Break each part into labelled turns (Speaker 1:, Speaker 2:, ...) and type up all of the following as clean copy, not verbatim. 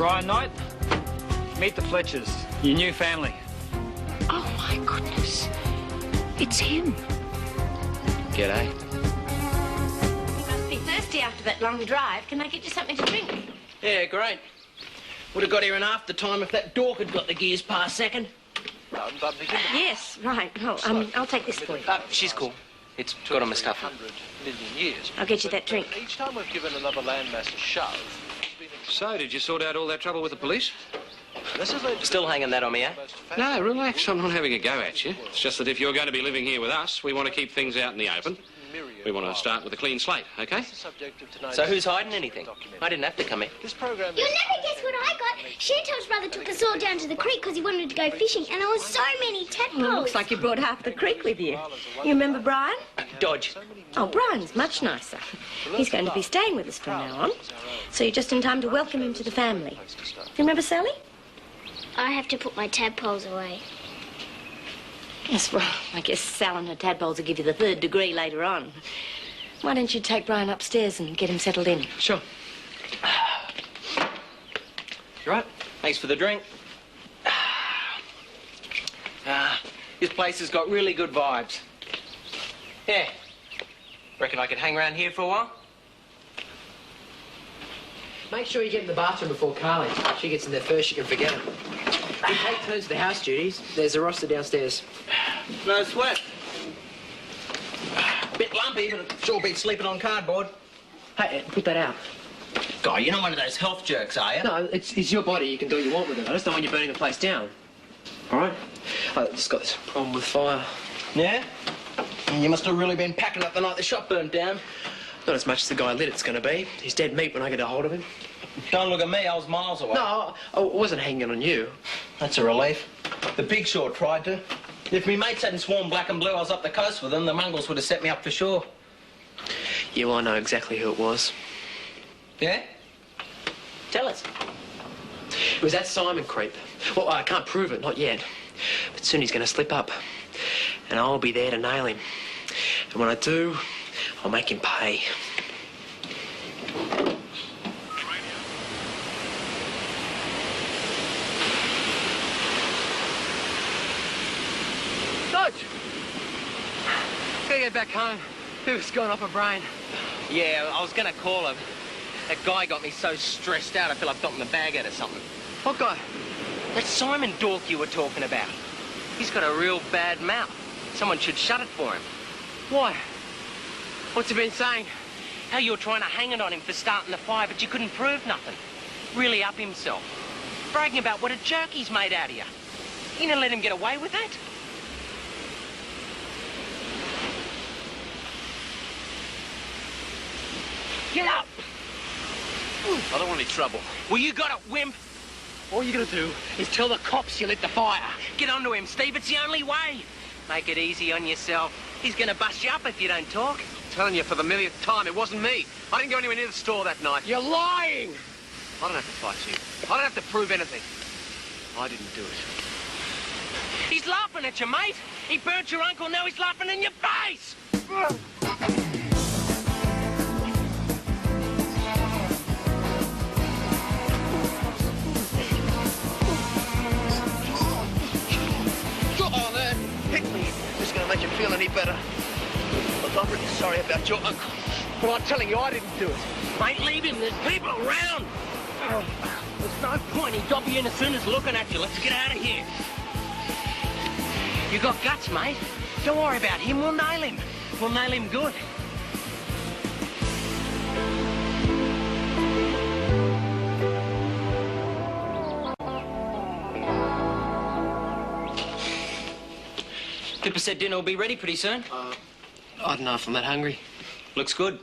Speaker 1: Brian Knight, meet the Fletchers, your new family.
Speaker 2: Oh, my goodness. It's him.
Speaker 3: G'day.
Speaker 4: You must be thirsty after that long drive. Can I get you something to drink?
Speaker 3: Yeah, great. Would have got here in half the time if that dork had got the gears past second.
Speaker 4: Yes, right. Oh, I'll take this for you.
Speaker 3: She's cool. It's got on my stuff.
Speaker 4: I'll get you that drink.
Speaker 5: Each time we've given another landmass a shove.
Speaker 6: So, did you sort out all that trouble with the police?
Speaker 3: Still hanging that on me, eh?
Speaker 6: No, relax. I'm not having a go at you. It's just that if you're going to be living here with us, we want to keep things out in the open. We want to start with a clean slate, OK?
Speaker 3: So who's hiding anything? I didn't have to come here.
Speaker 7: You'll never guess what I got. Chantel's brother took us all down to the creek because he wanted to go fishing, and there were so many tadpoles.
Speaker 4: Well, looks like you brought half the creek with you. You remember Brian?
Speaker 3: Dodge.
Speaker 4: Oh, Brian's much nicer. He's going to be staying with us from now on. So you're just in time to welcome him to the family. You remember Sally?
Speaker 7: I have to put my tadpoles away.
Speaker 4: Yes, well, I guess Sal and her tadpoles will give you the 3rd degree later on. Why don't you take Brian upstairs and get him settled in?
Speaker 3: Sure. You right? Thanks for the drink. This place has got really good vibes. Yeah. Reckon I could hang around here for a while?
Speaker 8: Make sure you get in the bathroom before Carly. If she gets in there first, you can forget it. We take turns with the house duties. There's a roster downstairs.
Speaker 3: No sweat. Bit lumpy, but I've sure been sleeping on cardboard.
Speaker 8: Hey, put that out.
Speaker 3: God, you're not one of those health jerks, are you?
Speaker 8: No, it's your body. You can do what you want with it. I just don't want you burning the place down. All right? I just got this problem with fire.
Speaker 3: Yeah? You must have really been packing up the night the shop burnt down.
Speaker 8: Not as much as the guy lit it's going to be. He's dead meat when I get a hold of him.
Speaker 3: Don't look at me, I was miles away.
Speaker 8: No, I wasn't hanging on you.
Speaker 3: That's a relief. The big short tried to. If me mates hadn't sworn black and blue I was up the coast with them, the mongrels would have set me up for sure.
Speaker 8: Yeah, well, I know exactly who it was.
Speaker 3: Yeah? Tell us.
Speaker 8: It was that Simon creep. Well, I can't prove it, not yet. But soon he's going to slip up. And I'll be there to nail him. And when I do, I'll make him pay.
Speaker 9: Dodge! Gotta get back home. Who's gone off a brain?
Speaker 3: Yeah, I was going to call him. That guy got me so stressed out I feel I've gotten the bag out of something.
Speaker 9: What guy?
Speaker 3: That Simon dork you were talking about. He's got a real bad mouth. Someone should shut it for him.
Speaker 9: Why? What's he been saying?
Speaker 3: How you were trying to hang it on him for starting the fire, but you couldn't prove nothing. Really up himself. Bragging about what a jerk he's made out of you. You gonna let him get away with that? Get up!
Speaker 5: I don't want any trouble.
Speaker 3: Well, you got it, wimp.
Speaker 9: All you gotta do is tell the cops you lit the fire.
Speaker 3: Get onto him, Steve. It's the only way. Make it easy on yourself. He's gonna bust you up if you don't talk.
Speaker 5: I'm telling you for the millionth time, it wasn't me. I didn't go anywhere near the store that night.
Speaker 9: You're lying!
Speaker 5: I don't have to fight you. I don't have to prove anything. I didn't do it.
Speaker 3: He's laughing at you, mate. He burnt your uncle, now he's laughing in your face.
Speaker 9: Go on, then. Hit me. This is gonna make you feel any better. Look, I'm really sorry about your uncle. But I'm telling you, I didn't do it.
Speaker 3: Mate, leave him. There's people around. There's no point. He'd dob you in as soon as looking at you. Let's get out of here. You got guts, mate. Don't worry about him. We'll nail him. We'll nail him good. Pippa said dinner will be ready pretty soon.
Speaker 8: I don't know if I'm that hungry.
Speaker 3: Looks good.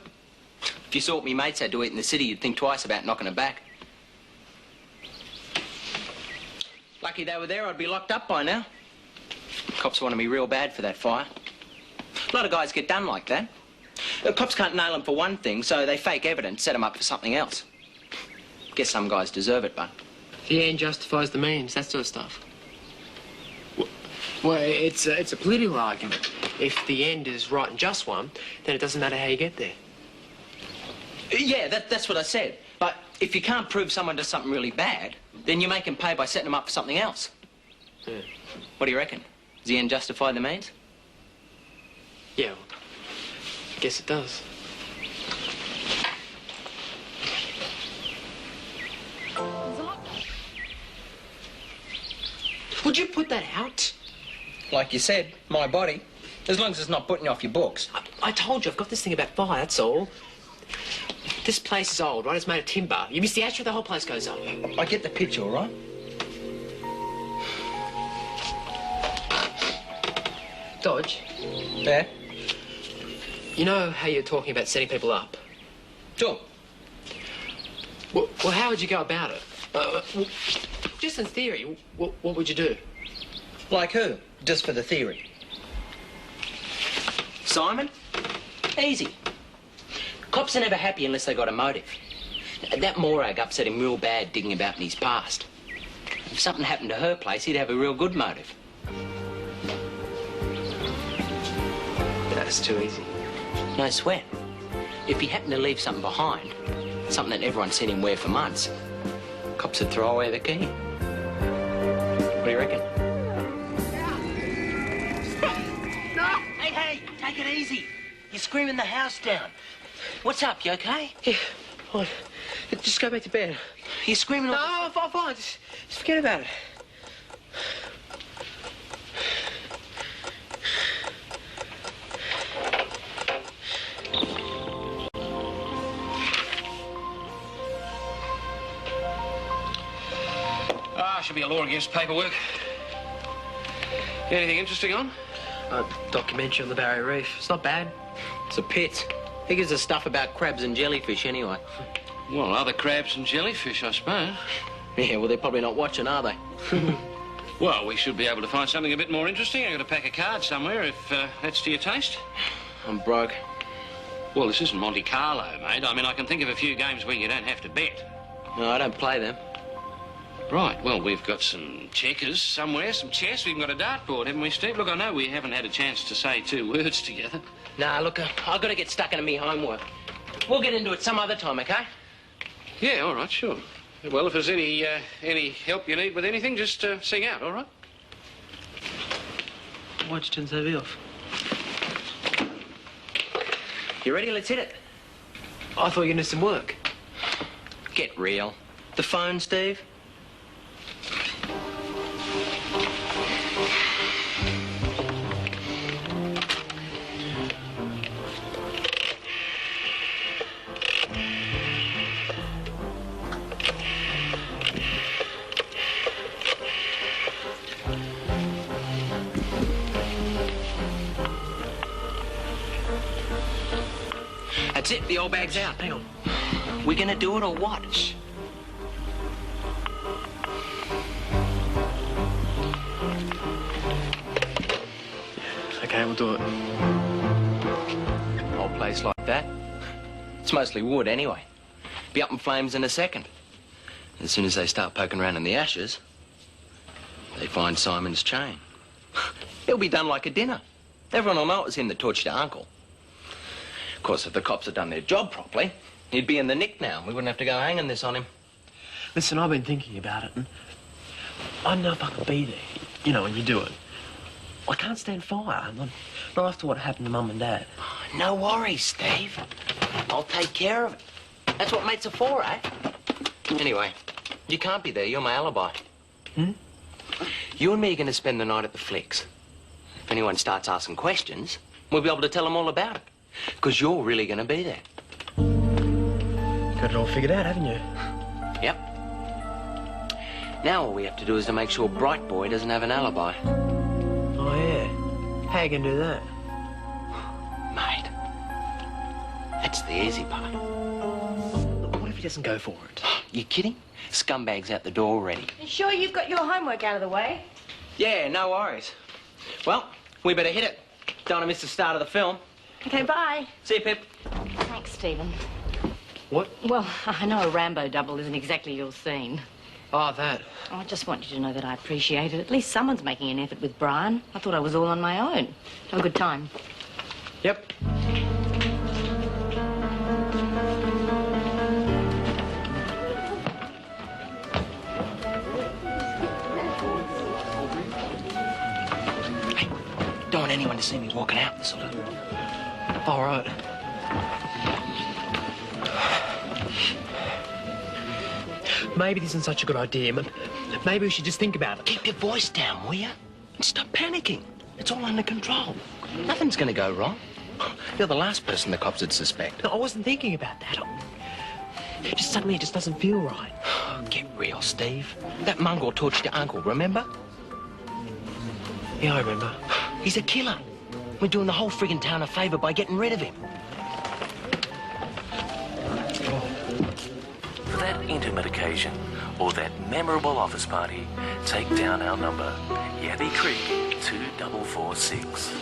Speaker 3: If you saw what me mates had to eat in the city, you'd think twice about knocking it back. Lucky they were there, I'd be locked up by now. Cops wanted me real bad for that fire. A lot of guys get done like that. The cops can't nail them for one thing, so they fake evidence, set them up for something else. Guess some guys deserve it, but...
Speaker 8: The end justifies the means, that sort of stuff. Well, it's a political argument. If the end is right and just one, then it doesn't matter how you get there.
Speaker 3: Yeah, that's what I said. But If you can't prove someone does something really bad, then you make him pay by setting him up for something else.
Speaker 8: Yeah.
Speaker 3: What do you reckon? Does the end justify the means?
Speaker 8: Yeah, well, I guess it does. Would you put that out?
Speaker 3: Like you said, my body. As long as it's not putting you off your books.
Speaker 8: I told you, I've got this thing about fire, that's all. This place is old, right? It's made of timber. You miss the ashtray, the whole place goes up.
Speaker 3: I get the picture, all right?
Speaker 8: Dodge,
Speaker 3: Yeah?
Speaker 8: you know how you're talking about setting people up?
Speaker 3: Sure.
Speaker 8: Well, how would you go about it? Just in theory, what would you do?
Speaker 3: Like who? Just for the theory. Simon? Easy. Cops are never happy unless they got a motive. That Morag upset him real bad digging about in his past. If something happened to her place, he'd have a real good motive.
Speaker 8: That's too easy.
Speaker 3: No sweat. If he happened to leave something behind, something that everyone's seen him wear for months, cops would throw away the key. What do you reckon? Hey, take it easy. You're screaming the house down. What's up, you okay?
Speaker 8: Yeah, fine. Just go back to bed.
Speaker 3: You're screaming
Speaker 8: No,
Speaker 3: like...
Speaker 8: fine. Just forget about it.
Speaker 6: Should be a law against paperwork. Anything interesting on?
Speaker 8: A documentary on the Barrier Reef. It's not bad.
Speaker 3: It's a pit. He gives us stuff about crabs and jellyfish anyway.
Speaker 6: Well, other crabs and jellyfish, I suppose.
Speaker 3: Yeah, well, they're probably not watching, are they?
Speaker 6: Well, we should be able to find something a bit more interesting. I've got a pack of cards somewhere, if that's to your taste.
Speaker 3: I'm broke.
Speaker 6: Well, this isn't Monte Carlo, mate. I mean, I can think of a few games where you don't have to bet.
Speaker 3: No, I don't play them.
Speaker 6: Right, well, we've got some checkers somewhere, some chess. We've got a dartboard, haven't we, Steve? Look, I know we haven't had a chance to say 2 words together.
Speaker 3: Nah, look, I've got to get stuck into me homework. We'll get into it some other time, okay?
Speaker 6: Yeah, all right, sure. Well, if there's any help you need with anything, just sing out, all right?
Speaker 8: Why'd you turn the TV off?
Speaker 3: You ready? Let's hit it.
Speaker 8: I thought you were going to do some work.
Speaker 3: Get real. The phone, Steve? That's it. The old bag's out.
Speaker 8: Hang on.
Speaker 3: We gonna do it or what? Shh.
Speaker 8: Okay, we'll do it.
Speaker 3: Old place like that. It's mostly wood anyway. Be up in flames in a second. As soon as they start poking around in the ashes, they find Simon's chain. It'll be done like a dinner. Everyone will know it was him that tortured your uncle. Of course, if the cops had done their job properly, he'd be in the nick now. We wouldn't have to go hanging this on him.
Speaker 8: Listen, I've been thinking about it, and I don't know if I could be there, you know, when you do it. I can't stand fire, not after what happened to Mum and Dad.
Speaker 3: No worries, Steve. I'll take care of it. That's what mates are for, eh? Anyway, you can't be there. You're my alibi. You and me are going to spend the night at the Flicks. If anyone starts asking questions, we'll be able to tell them all about it. Because you're really going to be there.
Speaker 8: Got it all figured out, haven't you?
Speaker 3: Yep. Now all we have to do is to make sure Bright Boy doesn't have an alibi.
Speaker 8: Oh, yeah. How you gonna do that?
Speaker 3: Mate, that's the easy part.
Speaker 8: What if he doesn't go for it?
Speaker 3: You kidding? Scumbag's out the door already.
Speaker 4: You sure you've got your homework out of the way?
Speaker 3: Yeah, no worries. Well, we better hit it. Don't want to miss the start of the film.
Speaker 4: Okay, bye.
Speaker 3: See you, Pip.
Speaker 4: Thanks, Stephen.
Speaker 8: What?
Speaker 4: Well, I know a Rambo double isn't exactly your scene.
Speaker 8: Oh, that.
Speaker 4: I just want you to know that I appreciate it. At least someone's making an effort with Brian. I thought I was all on my own. Have a good time.
Speaker 8: Yep.
Speaker 3: anyone to see me walking out the saloon.
Speaker 8: All right. Maybe this isn't such a good idea. Maybe we should just think about it.
Speaker 3: Keep your voice down, will you? And stop panicking. It's all under control. Nothing's going to go wrong. You're the last person the cops would suspect.
Speaker 8: No, I wasn't thinking about that. Just suddenly it just doesn't feel right.
Speaker 3: Get real, Steve. That mongrel tortured your uncle, remember?
Speaker 8: Yeah, I remember.
Speaker 3: He's a killer. We're doing the whole friggin' town a favour by getting rid of him.
Speaker 10: For that intimate occasion or that memorable office party, take down our number. Yabby Creek 2446.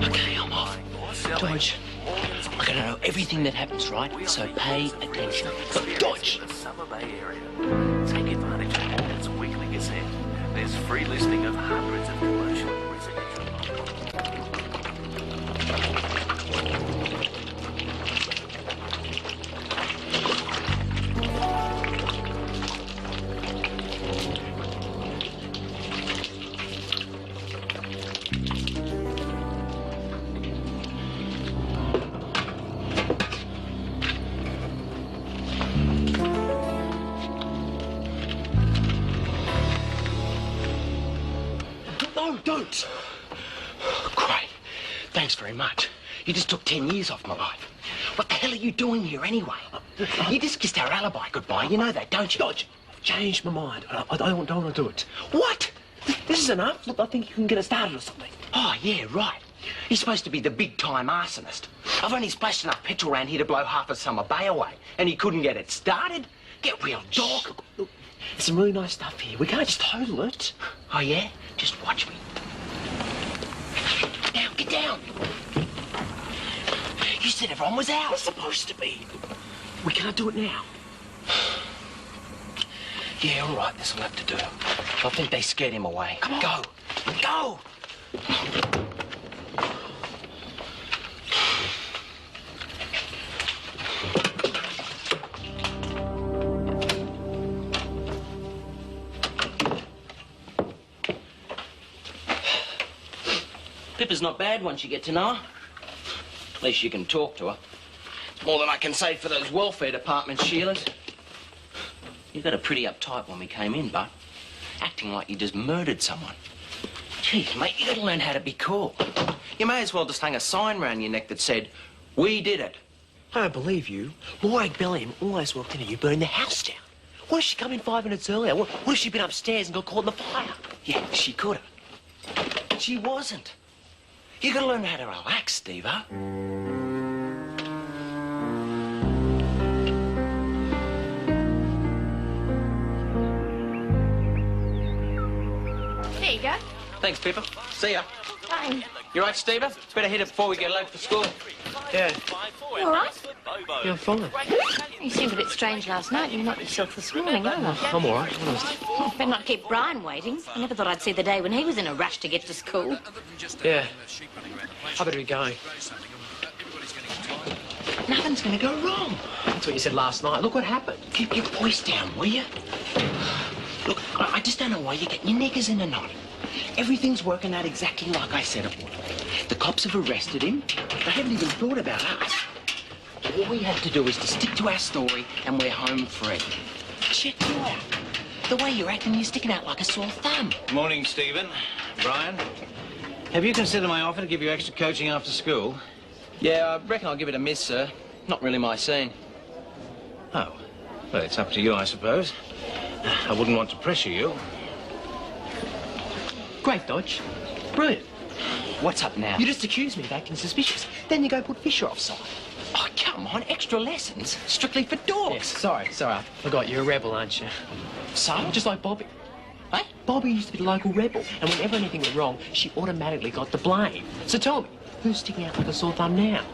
Speaker 3: Okay, I'm off. Dodge. I'm going to know everything that happens, right? So pay attention. Dodge.
Speaker 10: The Summer Bay area. Take advantage of Morgan's weekly gazette. There's free listing of hundreds of commercial and residential
Speaker 3: No, don't. Great. Thanks very much. You just took 10 years off my life. What the hell are you doing here anyway? You just kissed our alibi goodbye. You know that, don't you?
Speaker 8: Dodge, I've changed my mind. I don't want to do it.
Speaker 3: What?
Speaker 8: This is enough. Look, I think you can get it started or something.
Speaker 3: Oh, yeah, right. He's supposed to be the big-time arsonist. I've only splashed enough petrol around here to blow half of Summer Bay away, and he couldn't get it started? Get real, dog.
Speaker 8: Look, there's some really nice stuff here. We can't just total it.
Speaker 3: Oh, yeah? Just watch me. Now, get down. You said everyone was out.
Speaker 8: It's supposed to be. We can't do it now.
Speaker 3: Yeah, all right, this'll have to do. I think they scared him away. Come on. Go. Go! Pippa's not bad once you get to know her. At least you can talk to her. It's more than I can say for those welfare department Sheilas. You got a pretty uptight when we came in, Bud. Acting like you just murdered someone. Geez, mate, you gotta learn how to be cool. You may as well just hang a sign round your neck that said, "We did it."
Speaker 8: I don't believe you. Laura Bellingham almost walked in and you burned the house down. What if she come in 5 minutes earlier? What if she'd been upstairs and got caught in the fire?
Speaker 3: Yeah, she could have. But she wasn't. You gotta learn how to relax, Steve-o.
Speaker 4: There you go.
Speaker 3: Thanks, Pippa. See ya.
Speaker 4: Fine.
Speaker 3: You right, Steve? Better head up before we get late for school.
Speaker 8: Yeah.
Speaker 4: You all right?
Speaker 8: Yeah, I'm fine.
Speaker 4: You seemed a bit strange last night. You knocked yourself this morning, aren't you?
Speaker 8: I'm all right, honest.
Speaker 4: Oh, better not keep Brian waiting. I never thought I'd see the day when he was in a rush to get to school.
Speaker 8: Yeah. I better be going.
Speaker 3: Nothing's gonna go wrong.
Speaker 8: That's what you said last night. Look what happened.
Speaker 3: Keep your voice down, will you? Look, I just don't know why you're getting your knickers in a knot. Everything's working out exactly like I said it would. The cops have arrested him. They haven't even thought about us. All we have to do is to stick to our story and we're home free. Check you out. The way you're acting, you're sticking out like a sore thumb.
Speaker 11: Morning, Stephen. Brian. Have you considered my offer to give you extra coaching after school?
Speaker 3: Yeah, I reckon I'll give it a miss, sir. Not really my scene.
Speaker 11: Oh. Well, it's up to you, I suppose. I wouldn't want to pressure you.
Speaker 8: Great, Dodge. Brilliant.
Speaker 3: What's up now?
Speaker 8: You just accused me of acting suspicious. Then you go put Fisher offside.
Speaker 3: Oh, come on. Extra lessons. Strictly for dogs.
Speaker 8: Yeah, sorry. I forgot. You're a rebel, aren't you?
Speaker 3: So?
Speaker 8: Just like Bobby.
Speaker 3: Hey?
Speaker 8: Bobby used to be the local rebel, and whenever anything went wrong, she automatically got the blame. So tell me, who's sticking out like a sore thumb now?